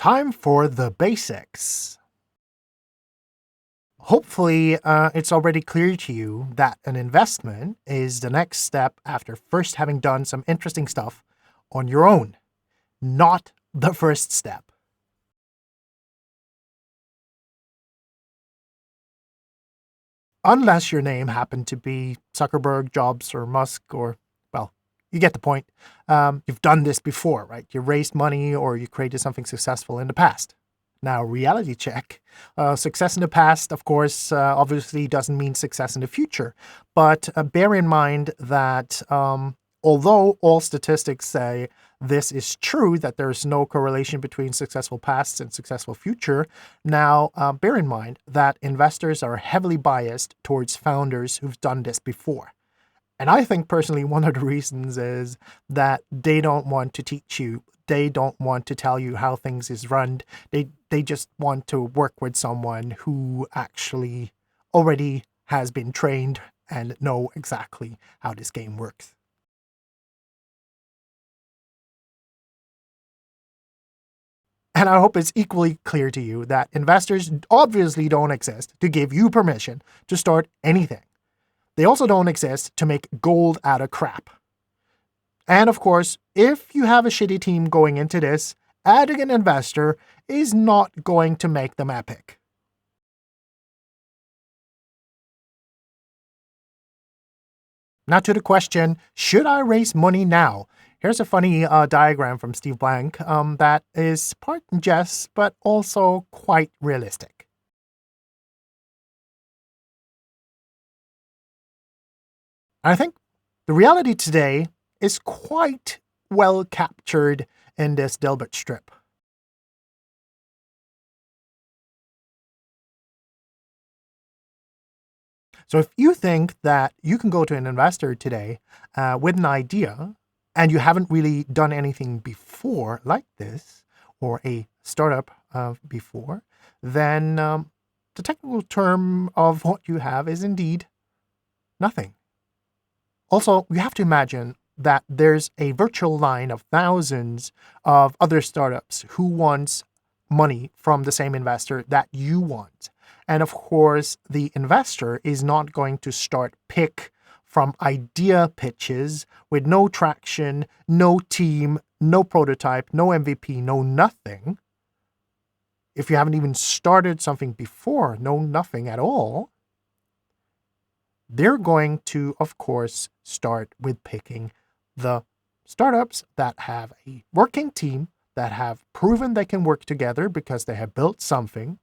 Time for the basics. Hopefully, it's already clear to you that an investment is the next step after first having done some interesting stuff on your own, not the first step. Unless your name happened to be Zuckerberg, Jobs, or Musk, or, well, you get the point. You've done this before, right? You raised money or you created something successful in the past. Now, reality check. Success in the past, of course, obviously doesn't mean success in the future. But bear in mind that although all statistics say this is true, that there's no correlation between successful past and successful future, now bear in mind that investors are heavily biased towards founders who've done this before. And I think personally one of the reasons is that they don't want to teach you. They don't want to tell you how things is run. They just want to work with someone who actually already has been trained and know exactly how this game works. And I hope it's equally clear to you that investors obviously don't exist to give you permission to start anything. They also don't exist to make gold out of crap. And of course, if you have a shitty team going into this, adding an investor is not going to make them epic. Now to the question, should I raise money now? Here's a funny diagram from Steve Blank that is part jest, but also quite realistic. I think the reality today is quite well captured in this Dilbert strip. So if you think that you can go to an investor today with an idea and you haven't really done anything before like this, or a startup before, then the technical term of what you have is indeed nothing. Also, you have to imagine that there's a virtual line of thousands of other startups who wants money from the same investor that you want. And of course, the investor is not going to start pick from idea pitches with no traction, no team, no prototype, no MVP, no nothing. If you haven't even started something before, no nothing at all, they're going to, of course, start with picking the startups that have a working team, that have proven they can work together because they have built something.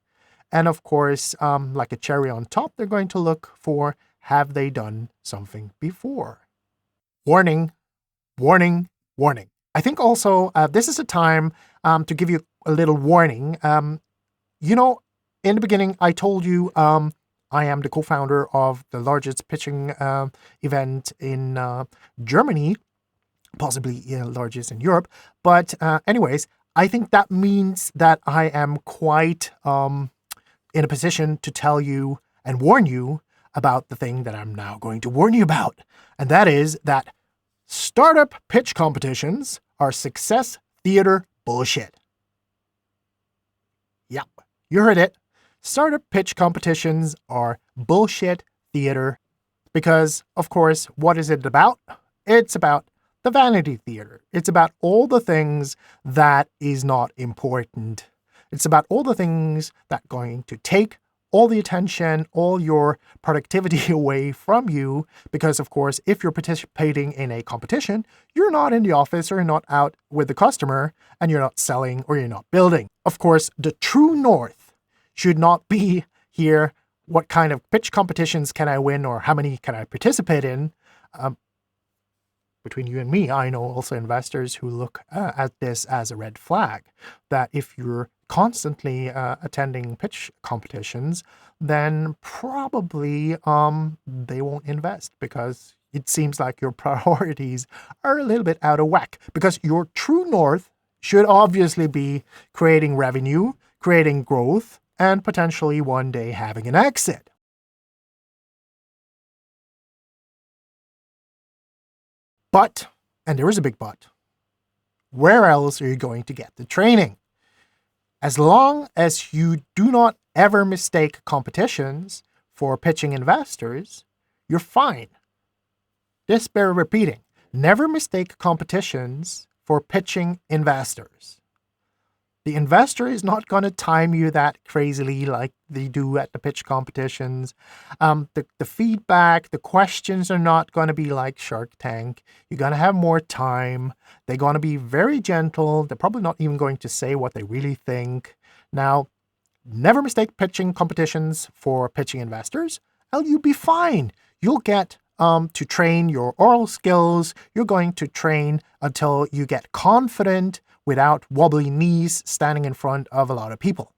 And of course, like a cherry on top, they're going to look for, have they done something before? Warning, warning, warning. I think also this is a time to give you a little warning. In the beginning, I told you I am the co-founder of the largest pitching event in Germany, possibly largest in Europe. But anyways, I think that means that I am quite in a position to tell you and warn you about the thing that I'm now going to warn you about. And that is that startup pitch competitions are success theater bullshit. Yep, you heard it. Startup pitch competitions are bullshit theater because, of course, what is it about? It's about the vanity theater. It's about all the things that is not important. It's about all the things that are going to take all the attention, all your productivity away from you. Because, of course, if you're participating in a competition, you're not in the office or you're not out with the customer and you're not selling or you're not building. Of course, the true north should not be here. What kind of pitch competitions can I win or how many can I participate in? Between you and me, I know also investors who look at this as a red flag, that if you're constantly attending pitch competitions, then probably they won't invest because it seems like your priorities are a little bit out of whack, because your true north should obviously be creating revenue, creating growth, and potentially one day having an exit. But, and there is a big but, where else are you going to get the training? As long as you do not ever mistake competitions for pitching investors, you're fine. This bears repeating. Never mistake competitions for pitching investors. The investor is not going to time you that crazily like they do at the pitch competitions. The feedback, the questions are not going to be like Shark Tank. You're going to have more time. They're going to be very gentle. They're probably not even going to say what they really think. Now, never mistake pitching competitions for pitching investors, and you'll be fine. You'll get to train your oral skills. You're going to train until you get confident without wobbly knees standing in front of a lot of people.